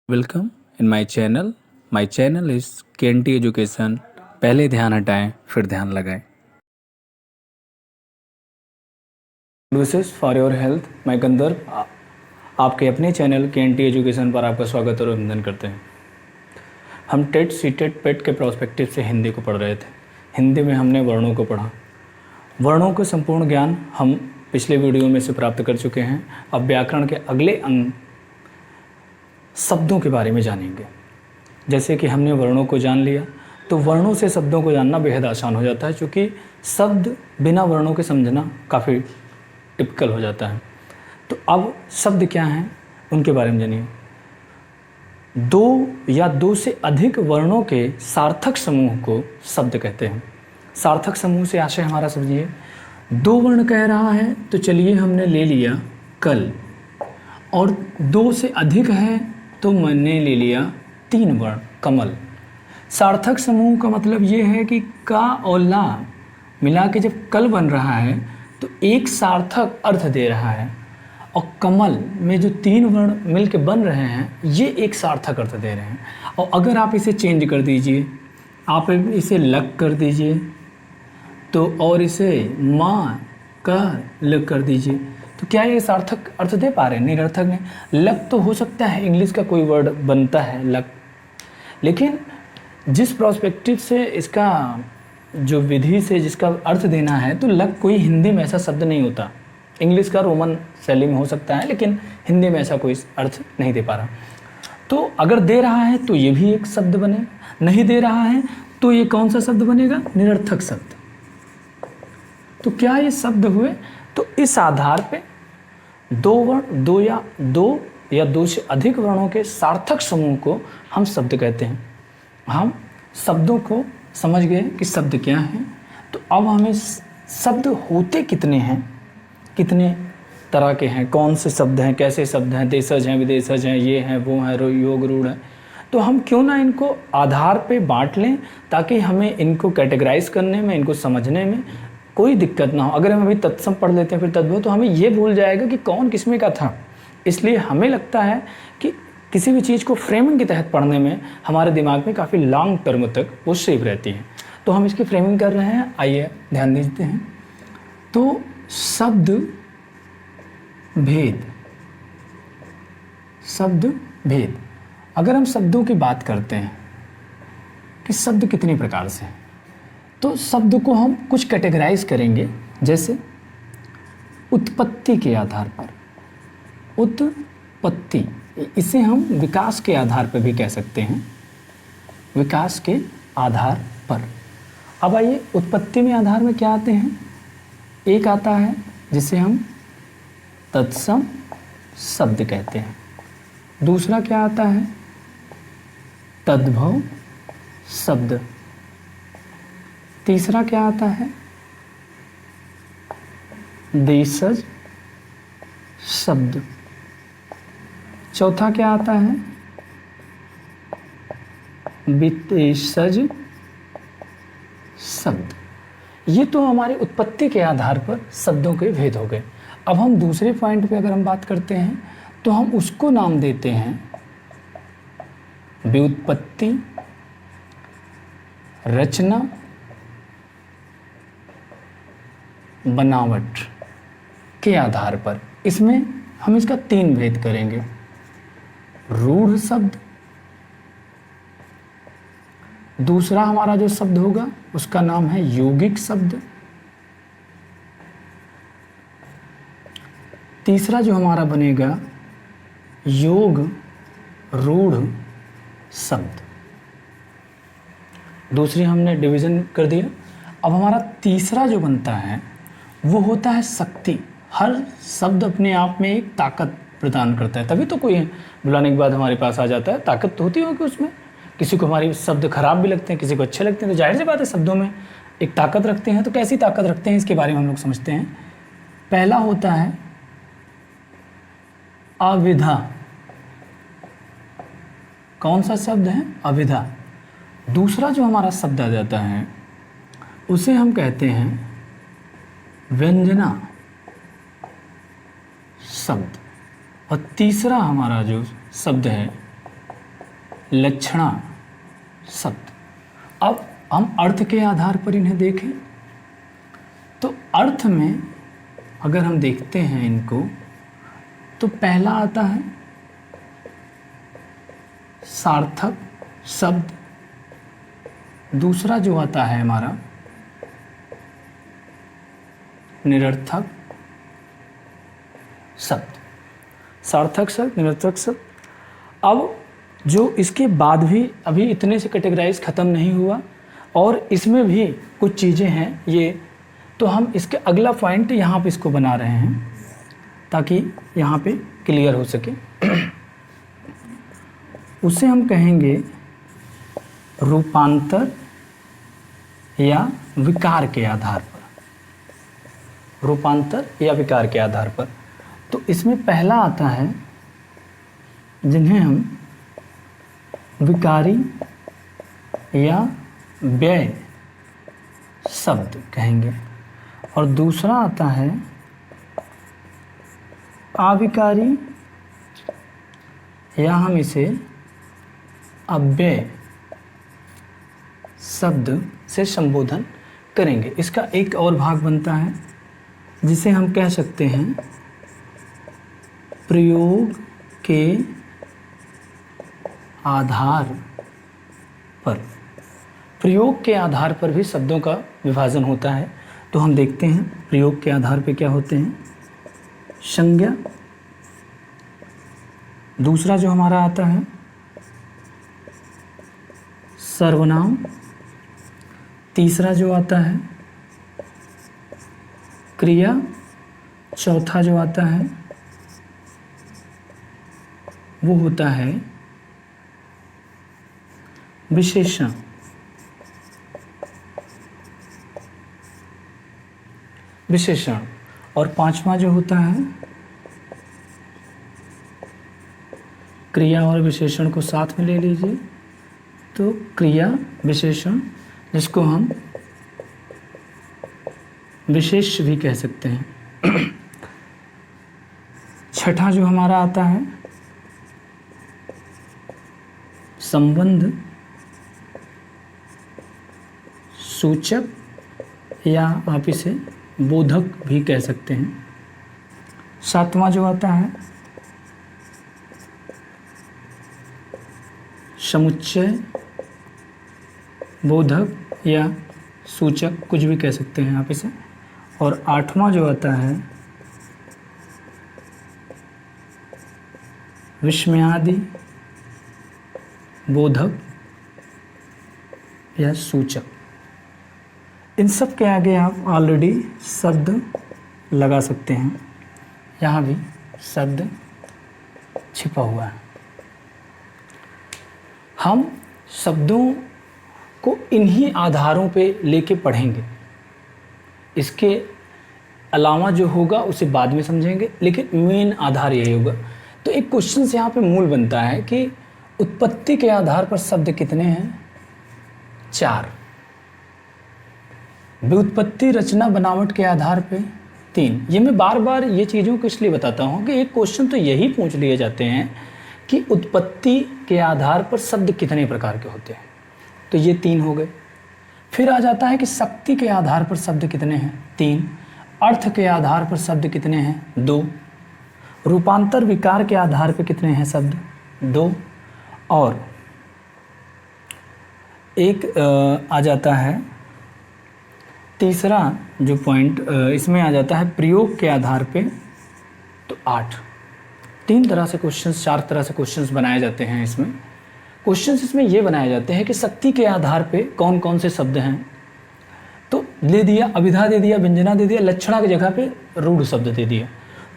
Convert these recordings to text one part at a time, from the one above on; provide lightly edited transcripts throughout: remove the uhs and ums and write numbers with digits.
Welcome in my channel. My channel is KNT education. पहले ध्यान हटाएं फिर ध्यान लगाएं। ग्लूसेस फॉर योर हेल्थ, मैं गंधर्व आपके अपने चैनल केएनटी एजुकेशन पर आपका स्वागत और अभिनंदन करते हैं। हम टेट सीटेट पेट के प्रोस्पेक्टिव से हिंदी को पढ़ रहे थे। हिंदी में हमने वर्णों को पढ़ा। वर्णों का संपूर्ण ज्ञान हम पिछले वीडियो में से प्राप्त कर चुके हैं। अब व्याकरण के अगले अंग शब्दों के बारे में जानेंगे। जैसे कि हमने वर्णों को जान लिया तो वर्णों से शब्दों को जानना बेहद आसान हो जाता है, क्योंकि शब्द बिना वर्णों के समझना काफ़ी टिपिकल हो जाता है। तो अब शब्द क्या हैं उनके बारे में जानिए। दो या दो से अधिक वर्णों के सार्थक समूह को शब्द कहते हैं। सार्थक समूह से आशय हमारा समझिए, दो वर्ण कह रहा है तो चलिए हमने ले लिया कल, और दो से अधिक है तो मैंने ले लिया तीन वर्ण कमल। सार्थक समूह का मतलब ये है कि का और ला मिला के जब कल बन रहा है तो एक सार्थक अर्थ दे रहा है, और कमल में जो तीन वर्ण मिल के बन रहे हैं ये एक सार्थक अर्थ दे रहे हैं। और अगर आप इसे चेंज कर दीजिए, आप इसे लक कर दीजिए तो, और इसे माँ का लक कर दीजिए, तो क्या ये सार्थक अर्थ दे पा रहे हैं? निरर्थक नहीं। लक तो हो सकता है इंग्लिश का कोई वर्ड बनता है लक, लेकिन जिस प्रोस्पेक्टिव से इसका जो विधि से जिसका अर्थ देना है, तो लक कोई हिंदी में ऐसा शब्द नहीं होता। इंग्लिश का रोमन शैली में हो सकता है, लेकिन हिंदी में ऐसा कोई अर्थ नहीं दे पा रहा। तो अगर दे रहा है तो ये भी एक शब्द बने, नहीं दे रहा है तो ये कौन सा शब्द बनेगा? निरर्थक शब्द। तो क्या ये शब्द हुए? तो इस आधार पे दो या दो से अधिक वर्णों के सार्थक समूह को हम शब्द कहते हैं। हम शब्दों को समझ गए कि शब्द क्या है। तो अब हमें शब्द होते कितने हैं, कितने तरह के हैं, कौन से शब्द हैं, कैसे शब्द हैं, देशज हैं, विदेशज हैं, ये हैं, वो हैं, योग रूढ़ है। तो हम क्यों ना इनको आधार पे बांट लें, ताकि हमें इनको कैटेगराइज करने में, इनको समझने में कोई दिक्कत ना हो। अगर हम अभी तत्सम पढ़ लेते हैं फिर तद्भव, तो हमें ये भूल जाएगा कि कौन किसमें का था। इसलिए हमें लगता है कि किसी भी चीज़ को फ्रेमिंग के तहत पढ़ने में हमारे दिमाग में काफ़ी लॉन्ग टर्म तक वो सेव रहती है। तो हम इसकी फ्रेमिंग कर रहे हैं, आइए ध्यान दीजिए हैं। तो शब्द भेद, शब्द भेद। अगर हम शब्दों की बात करते हैं कि शब्द कितने प्रकार से हैं, तो शब्द को हम कुछ कैटेगराइज करेंगे। जैसे उत्पत्ति के आधार पर, उत्पत्ति, इसे हम विकास के आधार पर भी कह सकते हैं, विकास के आधार पर। अब आइए, उत्पत्ति में आधार में क्या आते हैं? एक आता है जिसे हम तत्सम शब्द कहते हैं। दूसरा क्या आता है? तद्भव शब्द। तीसरा क्या आता है? देशज शब्द। चौथा क्या आता है? विदेशज शब्द। ये तो हमारी उत्पत्ति के आधार पर शब्दों के भेद हो गए। अब हम दूसरे पॉइंट पे अगर हम बात करते हैं तो हम उसको नाम देते हैं व्युत्पत्ति, रचना, बनावट के आधार पर। इसमें हम इसका तीन भेद करेंगे। रूढ़ शब्द, दूसरा हमारा जो शब्द होगा उसका नाम है यौगिक शब्द, तीसरा जो हमारा बनेगा योग रूढ़ शब्द। दूसरी हमने डिवीजन कर दिया। अब हमारा तीसरा जो बनता है वो होता है शक्ति। हर शब्द अपने आप में एक ताकत प्रदान करता है, तभी तो कोई बुलाने के बाद हमारे पास आ जाता है। ताकत तो होती होगी उसमें। किसी को हमारे शब्द खराब भी लगते हैं, किसी को अच्छे लगते हैं, तो जाहिर सी बात है शब्दों में एक ताकत रखते हैं। तो कैसी ताकत रखते हैं इसके बारे में हम लोग समझते हैं। पहला होता है अविधा। कौन सा शब्द है? अविधा। दूसरा जो हमारा शब्द आ जाता है उसे हम कहते हैं व्यंजना शब्द। और तीसरा हमारा जो शब्द है लक्षणा शब्द। अब हम अर्थ के आधार पर इन्हें देखें तो अर्थ में अगर हम देखते हैं इनको तो पहला आता है सार्थक शब्द, दूसरा जो आता है हमारा निरर्थक शब्द। सार्थक शब्द, निरर्थक शब्द। अब जो इसके बाद भी अभी इतने से कैटेगराइज ख़त्म नहीं हुआ और इसमें भी कुछ चीज़ें हैं ये, तो हम इसके अगला पॉइंट यहाँ पे इसको बना रहे हैं ताकि यहाँ पे क्लियर हो सके। उसे हम कहेंगे रूपांतर या विकार के आधार पर। रूपांतर या विकार के आधार पर तो इसमें पहला आता है जिन्हें हम विकारी या व्यय शब्द कहेंगे और दूसरा आता है अविकारी या हम इसे अव्यय शब्द से संबोधन करेंगे। इसका एक और भाग बनता है जिसे हम कह सकते हैं प्रयोग के आधार पर। प्रयोग के आधार पर भी शब्दों का विभाजन होता है, तो हम देखते हैं प्रयोग के आधार पर क्या होते हैं। संज्ञा, दूसरा जो हमारा आता है सर्वनाम, तीसरा जो आता है क्रिया, चौथा जो आता है वो होता है विशेषण। विशेषण और पांचवा जो होता है क्रिया और विशेषण को साथ में ले लीजिए तो क्रिया विशेषण, जिसको हम विशेष भी कह सकते हैं। छठा जो हमारा आता है संबंध सूचक या आप इसे बोधक भी कह सकते हैं। सातवां जो आता है समुच्चय, बोधक या सूचक, कुछ भी कह सकते हैं आप इसे। और आठवां जो आता है विस्मयादि, बोधक या सूचक। इन सब के आगे आप ऑलरेडी शब्द लगा सकते हैं, यहाँ भी शब्द छिपा हुआ है। हम शब्दों को इन्हीं आधारों पे लेके पढ़ेंगे, इसके अलावा जो होगा उसे बाद में समझेंगे, लेकिन मेन आधार यही होगा। तो एक क्वेश्चन से यहाँ पे मूल बनता है कि उत्पत्ति के आधार पर शब्द कितने हैं? 4। व्युत्पत्ति, रचना, बनावट के आधार पे 3। ये मैं बार बार ये चीज़ों को इसलिए बताता हूँ कि एक क्वेश्चन तो यही पूछ लिए जाते हैं कि उत्पत्ति के आधार पर शब्द कितने प्रकार के होते हैं, तो ये 3 हो गए। फिर आ जाता है कि शक्ति के आधार पर शब्द कितने हैं? 3। अर्थ के आधार पर शब्द कितने हैं? 2। रूपांतर विकार के आधार पर कितने हैं शब्द? 2। और एक आ जाता है तीसरा जो पॉइंट इसमें आ जाता है प्रयोग के आधार पे, तो 8। 3 तरह से क्वेश्चंस, 4 तरह से क्वेश्चंस बनाए जाते हैं इसमें। क्वेश्चंस इसमें ये बनाए जाते हैं कि शक्ति के आधार पे कौन कौन से शब्द हैं, तो दे दिया, अभिधा दे दिया, व्यंजना दे दिया, लक्षणा की जगह पे रूढ़ शब्द दे दिया।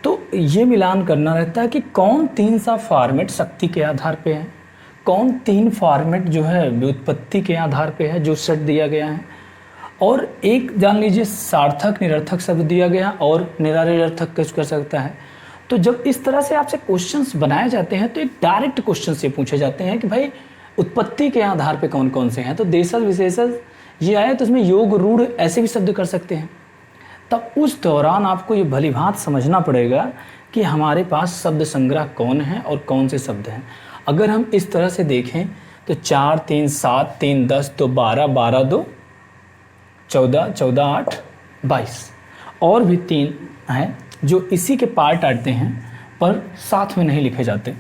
तो ये मिलान करना रहता है कि कौन 3 सा फॉर्मेट शक्ति के आधार पे है, कौन 3 फॉर्मेट जो है व्युत्पत्ति के आधार पे है जो सेट दिया गया है, और एक जान लीजिए सार्थक निरर्थक शब्द दिया गया और निरर्थक कुछ कर सकता है। तो जब इस तरह से आपसे क्वेश्चंस बनाए जाते हैं तो एक डायरेक्ट क्वेश्चन से पूछे जाते हैं कि भाई उत्पत्ति के आधार पे कौन कौन से हैं, तो देशज विशेषज ये आए तो इसमें योग रूढ़ ऐसे भी शब्द कर सकते हैं। तब उस दौरान आपको ये भलीभांत समझना पड़ेगा कि हमारे पास शब्द संग्रह कौन है और कौन से शब्द हैं। अगर हम इस तरह से देखें तो 4 3 7 3 10 तो 12 12 2 14 14 8 22 और भी 3 हैं जो इसी के पार्ट आते हैं पर साथ में नहीं लिखे जाते।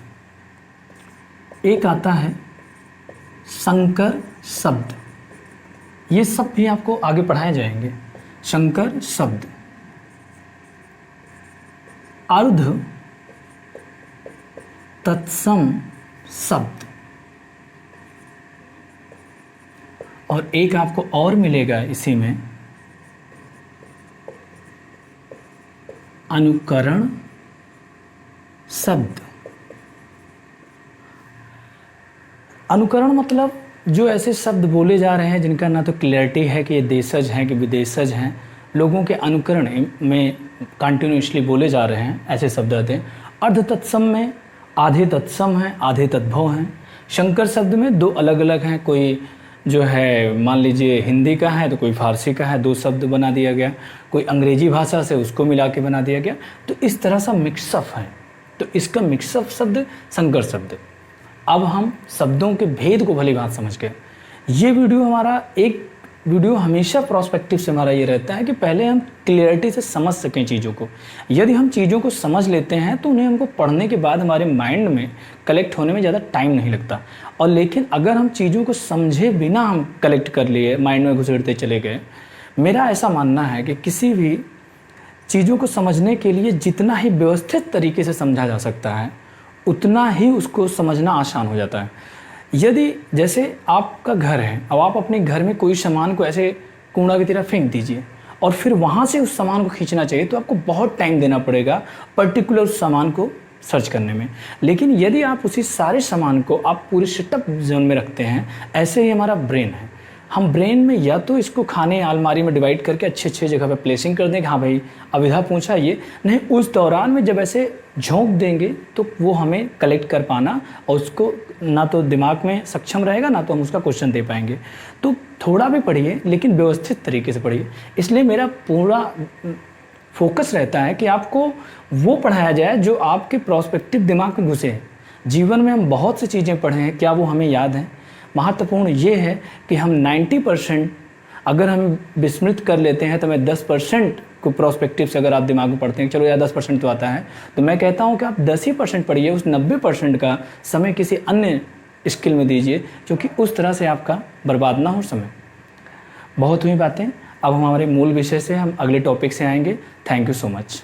एक आता है संकर शब्द, ये सब भी आपको आगे पढ़ाए जाएंगे। संकर शब्द, अर्ध तत्सम शब्द, और एक आपको और मिलेगा इसी में अनुकरण शब्द। अनुकरण मतलब जो ऐसे शब्द बोले जा रहे हैं जिनका ना तो क्लैरिटी है कि ये देशज हैं कि विदेशज हैं, लोगों के अनुकरण में कंटिन्यूसली बोले जा रहे हैं, ऐसे शब्द आते हैं। अर्ध तत्सम में आधे तत्सम हैं आधे तद्भव हैं। शंकर शब्द में दो अलग अलग हैं, कोई जो है मान लीजिए हिंदी का है तो कोई फारसी का है, दो शब्द बना दिया गया, कोई अंग्रेजी भाषा से उसको मिला के बना दिया गया, तो इस तरह सा मिक्सअप है। तो इसका मिक्सअप शब्द संकर शब्द। अब हम शब्दों के भेद को भली बात समझ गए। ये वीडियो हमारा एक वीडियो हमेशा प्रोस्पेक्टिव से हमारा ये रहता है कि पहले हम क्लियरिटी से समझ सकें चीज़ों को। यदि हम चीज़ों को समझ लेते हैं तो उन्हें हमको पढ़ने के बाद हमारे माइंड में कलेक्ट होने में ज़्यादा टाइम नहीं लगता। और लेकिन अगर हम चीज़ों को समझे बिना हम कलेक्ट कर लिए, माइंड में घुसेड़ते चले गए, मेरा ऐसा मानना है कि किसी भी चीज़ों को समझने के लिए जितना ही व्यवस्थित तरीके से समझा जा सकता है उतना ही उसको समझना आसान हो जाता है। यदि जैसे आपका घर है, अब आप अपने घर में कोई सामान को ऐसे कूड़ा की तरह फेंक दीजिए और फिर वहाँ से उस सामान को खींचना चाहिए तो आपको बहुत टाइम देना पड़ेगा पर्टिकुलर उस सामान को सर्च करने में। लेकिन यदि आप उसी सारे सामान को आप पूरे सेटअप जोन में रखते हैं, ऐसे ही हमारा ब्रेन है। हम ब्रेन में या तो इसको खाने अलमारी में डिवाइड करके अच्छे अच्छे जगह पे प्लेसिंग कर देंगे, हाँ भाई अब इधर पूछा ये नहीं, उस दौरान में जब ऐसे झोंक देंगे तो वो हमें कलेक्ट कर पाना और उसको ना तो दिमाग में सक्षम रहेगा ना तो हम उसका क्वेश्चन दे पाएंगे। तो थोड़ा भी पढ़िए लेकिन व्यवस्थित तरीके से पढ़िए। इसलिए मेरा पूरा फोकस रहता है कि आपको वो पढ़ाया जाए जो आपके प्रोस्पेक्टिव दिमाग में घुसे। जीवन में हम बहुत सी चीज़ें पढ़े हैं, क्या वो हमें याद हैं? महत्वपूर्ण ये है कि हम 90% अगर हम विस्मृत कर लेते हैं तो मैं 10% को प्रोस्पेक्टिव से अगर आप दिमाग में पढ़ते हैं, चलो यार 10% तो आता है, तो मैं कहता हूँ कि आप 10% पढ़िए, उस 90% का समय किसी अन्य स्किल में दीजिए क्योंकि उस तरह से आपका बर्बाद ना हो समय। बहुत हुई बातें, अब हम हमारे मूल विषय से हम अगले टॉपिक से आएंगे। Thank you so much.